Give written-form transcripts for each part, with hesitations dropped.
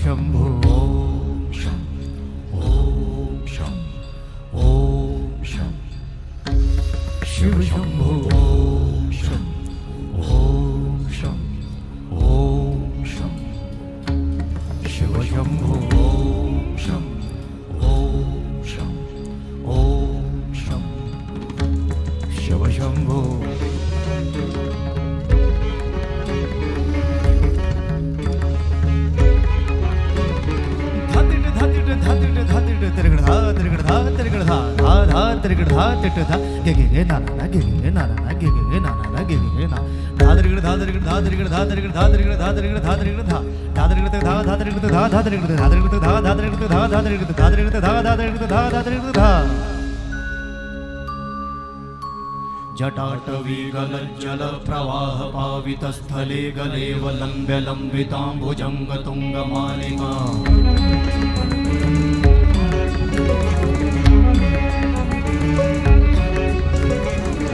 शंभो ओम शं ओम शं ओम शं शिव शंभो ओम शं ओम शं ओम शं शिव शंभो ओम शं ओम शं ओम शं शिव शंभो जटाटवी गलज्जल प्रवाह पावितस्थले गलेव लम्ब्य लम्बिताम्बुजंग तुंगमालिका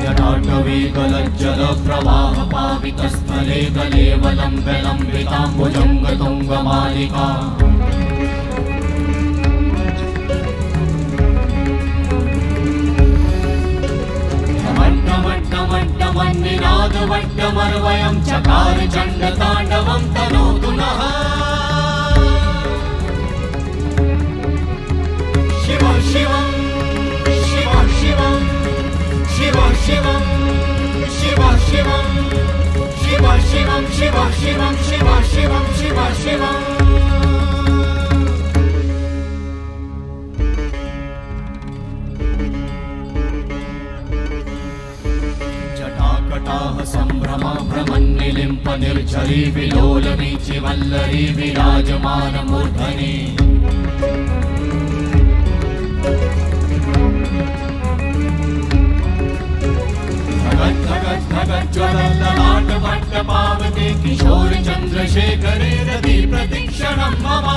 जटाटवी गलज्जल प्रवाह पावितस्थले गलेव लम्ब्य लम्बिताम्बुजंग तुंगमालिका निनाद वट्टमर्वयं चकार चण्ड ताण्डवं तनोतु नः शिव शिवं शिव शिवं शिव शिवं शिव शिवं शिव शिवं शिव शिवं शिव शिवं शिव शिवं संभ्रम भ्रमन्निलिम्प निर्झरी विलोल वीचि वल्लरी विराजमान मूर्धनि धगत् धगत् धगत् ज्वलल्ललाट वट्ट पावते किशोर चन्द्रशेखरे रति प्रतीक्षणं मम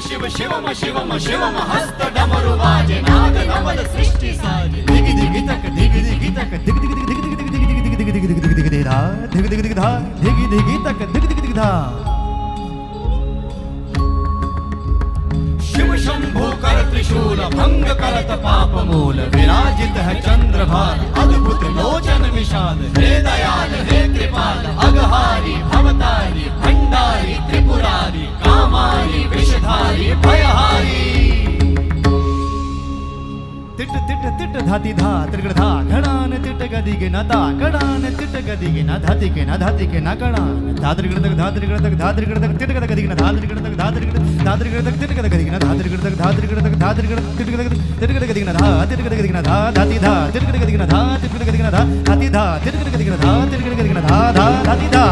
शिव शिवम शिवम शिवम हस्त डमरु वाजे नाद नवल सृष्टि साजे दिगि दिगि तक दिगि दिगि तक दिगि दिगि दिगि दिगि दिगि दिगि दिगि दिगि दिगि दिगि धा दिगि दिगि दिगि धा दिगि दिगि तक दिगि दिगि दिगि धा शिव शंभो कर त्रिशूल भंग करत पाप मूल विराजित है चंद्रभार अद्भुत लोचन विशाल हे दयाल हे कृपाल अगहारी भवतारी भंडारी त्रिपुरारी कामारी विषधारी भयहारी तिट तिट तिट धाति धा त्रिगण धा घड़ान तिट गदि के नता घड़ान तिट गदि के न धाति के न धाति के न घड़ान धात्रिगण तक धात्रिगण तक धात्रिगण तक तिट गद गदि के न धात्रिगण तक धात्रिगण तक तिट गद गदि के न धात्रिगण तक धात्रिगण तक धात्रिगण तिट गद गदि के न धा तिट गद गदि के न धा धाति धा तिट गद गदि के न धा तिट गद गदि के न धा धाति धा तिट गद गदि के न धा तिट गद गदि के न धा धा धाति धा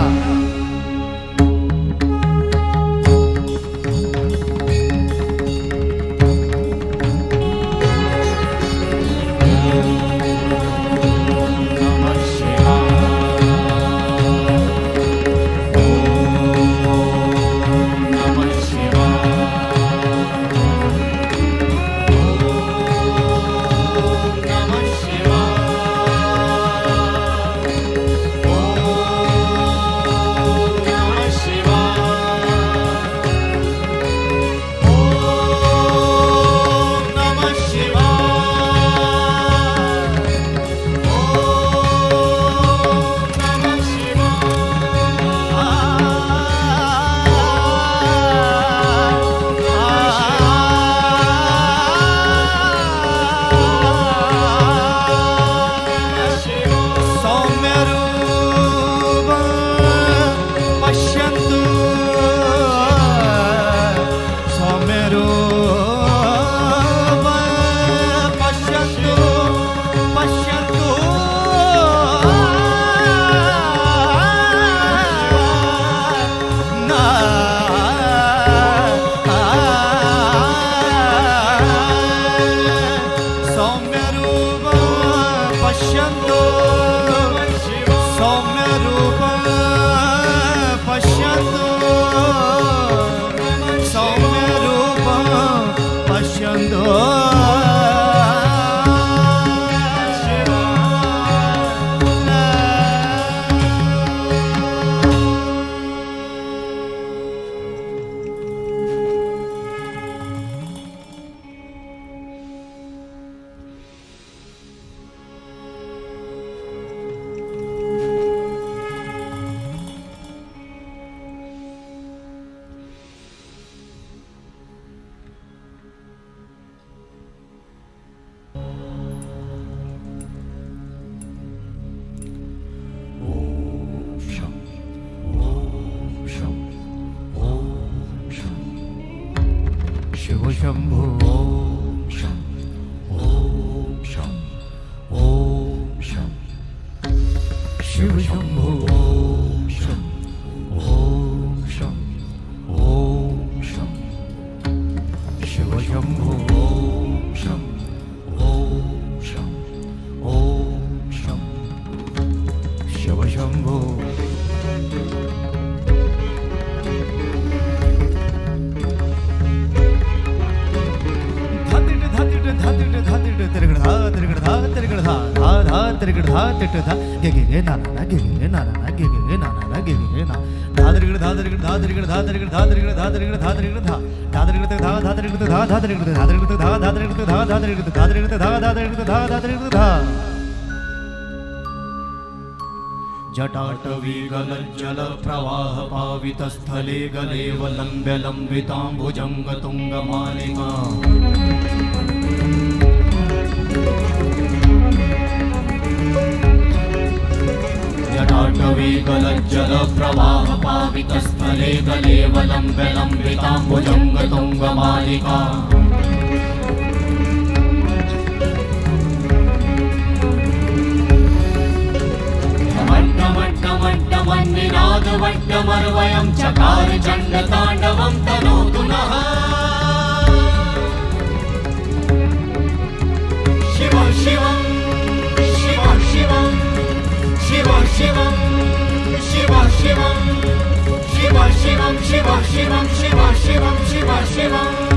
शंभो ओम शं ओम शं ओम शं शिव शंभो ओम शं ओम शं ओम शं शिव शंभो ओम शं ओम शं ओम शं शिव शंभो जटाटवी गलज्जल प्रवाह पावितस्थले गलेव लम्ब्य लम्बिताम्बुजंग तुंगमालिका जटाटवी गलज्जल प्रवाह पावितस्थले गलेव लम्ब्य लम्बिताम्बुजंग तुंगमालिका वट्टमन्निनाद वट्टमर्वयं चकार चण्डताण्डवं तनोतु नः शिव शिवं शिव शिवं शिव शिवं शिव शिवं शिव शिवं शिव शिवं शिव शिवं शिव शिवं